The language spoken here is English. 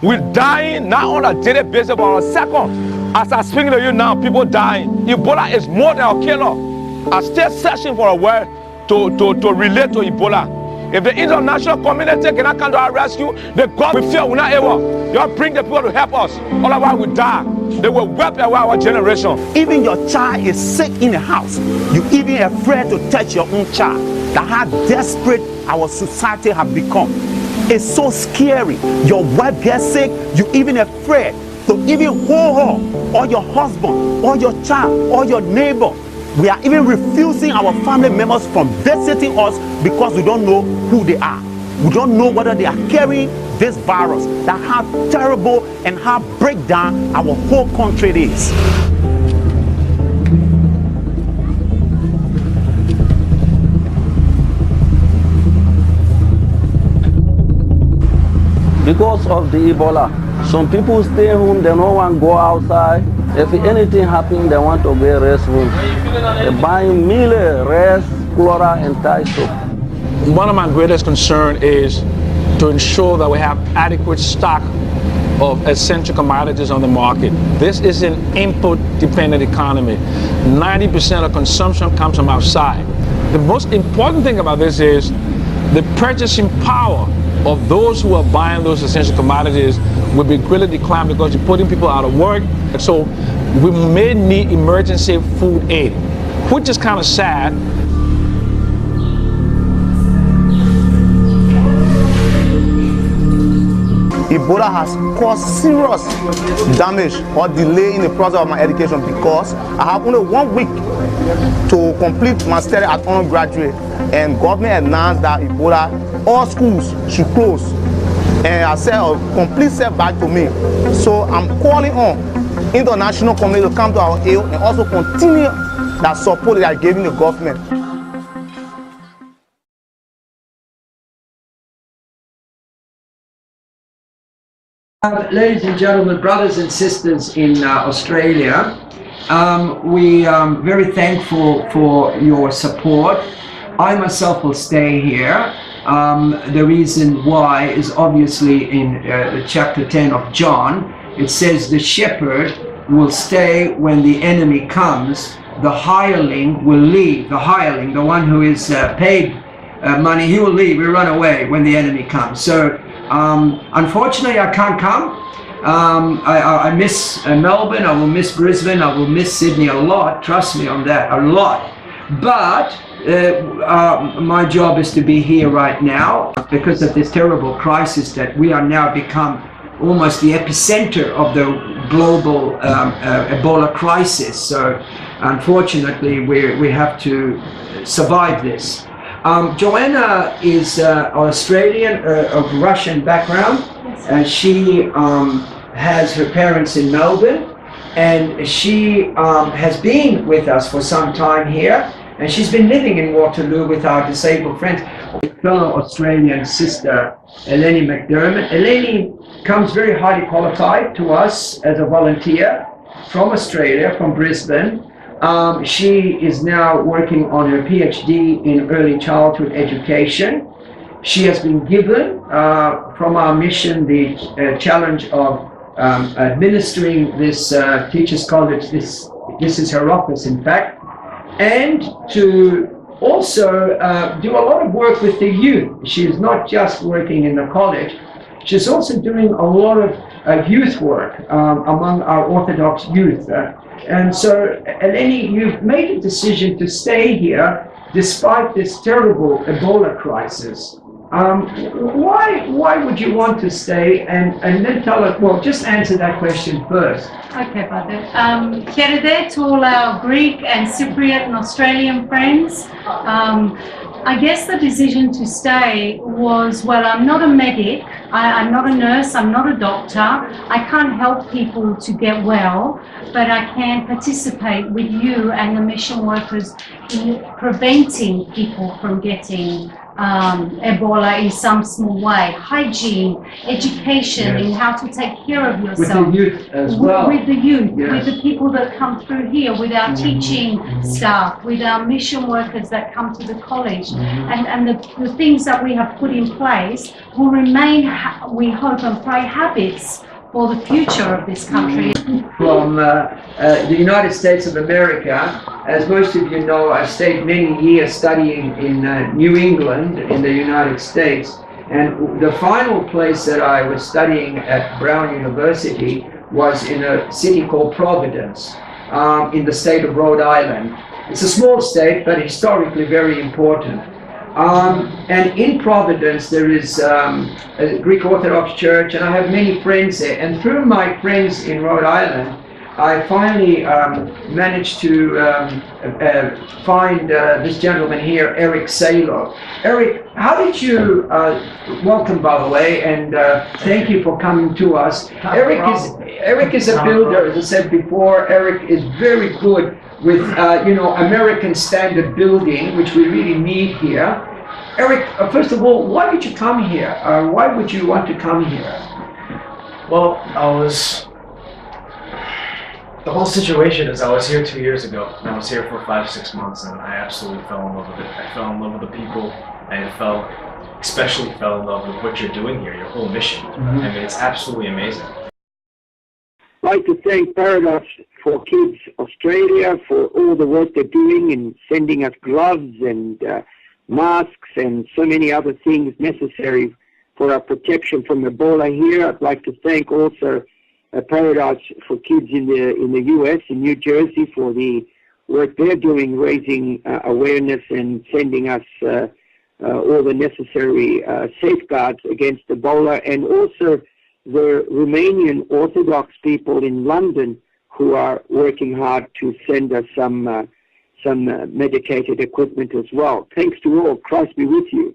We're dying not on a daily basis, but on a second. As I'm speaking to you now, people dying. Ebola is more than a killer. I'm still searching for a word to relate to Ebola. If the international community cannot come to our rescue, the God we fear will not ever. You bring the people to help us. Otherwise we die. They will wipe away our generation. Even your child is sick in the house. You even afraid to touch your own child. That's how desperate our society has become. It's so scary. Your wife gets sick, you even afraid to even hold her, or your husband, or your child, or your neighbor. We are even refusing our family members from visiting us because we don't know who they are. We don't know whether they are carrying this virus. That's how terrible and how breakdown our whole country is. Because of the Ebola, some people stay home, they don't want to go outside. If anything happens, they want to get rest room. They're buying meal, rest, chlorine and Thai soap. One of my greatest concerns is to ensure that we have adequate stock of essential commodities on the market. This is an input-dependent economy. 90% of consumption comes from outside. The most important thing about this is the purchasing power of those who are buying those essential commodities will be greatly declined because you're putting people out of work. So we may need emergency food aid, which is kind of sad. Ebola has caused serious damage or delay in the process of my education because I have only 1 week to complete my study at undergraduate, and government announced that Ebola, all schools should close, and I said a complete setback to me. So I'm calling on international community to come to our aid and also continue that support that they are giving the government. Ladies and gentlemen, brothers and sisters in Australia, we are very thankful for your support. I myself will stay here. The reason why is obviously in chapter 10 of John. It says the shepherd will stay when the enemy comes. The hireling will leave. The hireling, the one who is paid money, he will leave, will run away when the enemy comes. So unfortunately I can't come. I miss Melbourne, I will miss Brisbane, I will miss Sydney a lot, trust me on that, a lot. But my job is to be here right now because of this terrible crisis that we are now become almost the epicenter of the global Ebola crisis. So unfortunately we have to survive this. Joanna is Australian of Russian background. She has her parents in Melbourne, and she has been with us for some time here, and she's been living in Waterloo with our disabled friends. Fellow Australian sister Eleni McDermott. Eleni comes very highly qualified to us as a volunteer from Australia, from Brisbane. She is now working on her PhD in early childhood education. She has been given from our mission the challenge of administering this Teachers College. This is her office, in fact, and to also do a lot of work with the youth. She is not just working in the college, she's also doing a lot of youth work among our Orthodox youth. And so, Eleni, you've made a decision to stay here despite this terrible Ebola crisis. Why would you want to stay? And then tell us, well, just answer that question first. Okay, brother. Kerede to all our Greek and Cypriot and Australian friends. I guess the decision to stay was, well, I'm not a medic, I'm not a nurse, I'm not a doctor, I can't help people to get well, but I can participate with you and the mission workers in preventing people from getting Ebola in some small way. Hygiene, education in how to take care of yourself. With the youth as well. With the youth, Yes. with the people that come through here, with our teaching staff, with our mission workers that come to the college. And the things that we have put in place will remain, we hope and pray, habits for the future of this country. From the United States of America. As most of you know, I stayed many years studying in New England in the United States. And the final place that I was studying at Brown University was in a city called Providence in the state of Rhode Island. It's a small state, but historically very important. And in Providence, there is a Greek Orthodox church, and I have many friends there. And through my friends in Rhode Island, I finally managed to find this gentleman here, Eric Salo. Eric, how did you, welcome by the way, and thank you for coming to us. Eric is a builder, as I said before. Eric is very good with, American standard building, which we really need here. Eric, first of all, why did you come here? Why would you want to come here? Well, the whole situation is I was here 2 years ago, and I was here for 5-6 months, and I absolutely fell in love with it. I fell in love with the people, and especially fell in love with what you're doing here, your whole mission. I mean, it's absolutely amazing. I'd like to thank Paradise for Kids Australia for all the work they're doing in sending us gloves and masks and so many other things necessary for our protection from Ebola here. I'd like to thank also Paradise for Kids in the US, in New Jersey, for the work they're doing, raising awareness and sending us all the necessary safeguards against Ebola, and also the Romanian Orthodox people in London who are working hard to send us some medicated equipment as well. Thanks to all. Christ be with you.